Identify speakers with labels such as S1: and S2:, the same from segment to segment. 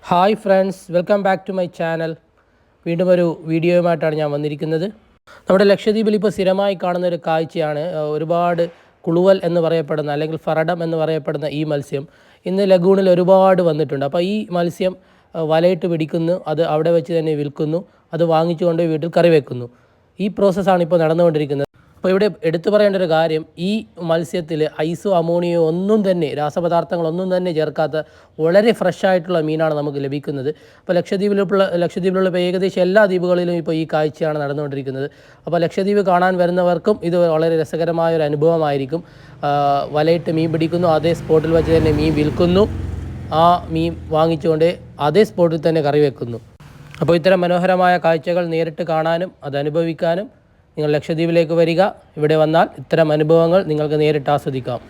S1: Hi friends, welcome back to my channel. വീണ്ടും ഒരു വീഡിയോയുമായിട്ടാണ് ഞാൻ വന്നിരിക്കുന്നത്. നമ്മുടെ ലക്ഷദ്വീപിൽ ഇപ്പോൾ സ്ഥിരമായി കാണുന്ന ഒരു കാഴ്ചയാണ് ഒരുപാട് കുളുവൽ എന്ന് പറയപ്പെടുന്ന അല്ലെങ്കിൽ ഫറഡം എന്ന് പറയപ്പെടുന്ന ഈ മത്സ്യം ഇന്ന് ലഗൂണിൽ ഒരുപാട് വന്നിട്ടുണ്ട്. അപ്പോൾ ഈ മത്സ്യം വലയിട്ട് പിടിക്കുന്നു, അത് അവിടെ വെച്ച് തന്നെ വിൽക്കുന്നു, അത് വാങ്ങിച്ചുകൊണ്ട് വീട്ടിൽ കറി വെക്കുന്നു. ഈ പ്രോസസ്സാണ് ഇപ്പോൾ നടന്നുകൊണ്ടിരിക്കുന്നത്. അപ്പോൾ ഇവിടെ എടുത്തു പറയേണ്ട ഒരു കാര്യം, ഈ മത്സ്യത്തിൽ ഐസോ അമോണിയോ ഒന്നും തന്നെ രാസപദാർത്ഥങ്ങളൊന്നും തന്നെ ചേർക്കാത്ത വളരെ ഫ്രഷ് ആയിട്ടുള്ള മീനാണ് നമുക്ക് ലഭിക്കുന്നത്. അപ്പോൾ ലക്ഷദ്വീപിലുള്ള ഇപ്പോൾ ഏകദേശം എല്ലാ ദ്വീപുകളിലും ഇപ്പോൾ ഈ കാഴ്ചയാണ് നടന്നുകൊണ്ടിരിക്കുന്നത്. അപ്പോൾ ലക്ഷദ്വീപ് കാണാൻ വരുന്നവർക്കും ഇത് വളരെ രസകരമായൊരു അനുഭവമായിരിക്കും. വലയിട്ട് മീൻ പിടിക്കുന്നു, അതേ സ്പോട്ടിൽ വെച്ച് തന്നെ മീൻ വിൽക്കുന്നു, ആ മീൻ വാങ്ങിച്ചുകൊണ്ട് അതേ സ്പോട്ടിൽ തന്നെ കറി വെക്കുന്നു. അപ്പോൾ ഇത്തരം മനോഹരമായ കാഴ്ചകൾ നേരിട്ട് കാണാനും അത് അനുഭവിക്കാനും നിങ്ങൾ ലക്ഷദ്വീപിലേക്ക് വരിക. ഇവിടെ വന്നാൽ ഇത്തരം അനുഭവങ്ങൾ നിങ്ങൾക്ക് നേരിട്ട് ആസ്വദിക്കാം.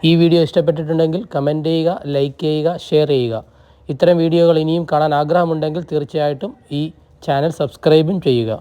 S1: ഈ വീഡിയോ ഇഷ്ടപ്പെട്ടിട്ടുണ്ടെങ്കിൽ കമൻറ്റ് ചെയ്യുക, ലൈക്ക് ചെയ്യുക, ഷെയർ ചെയ്യുക. ഇത്തരം വീഡിയോകൾ ഇനിയും കാണാൻ ആഗ്രഹമുണ്ടെങ്കിൽ തീർച്ചയായിട്ടും ഈ ചാനൽ സബ്സ്ക്രൈബും ചെയ്യുക.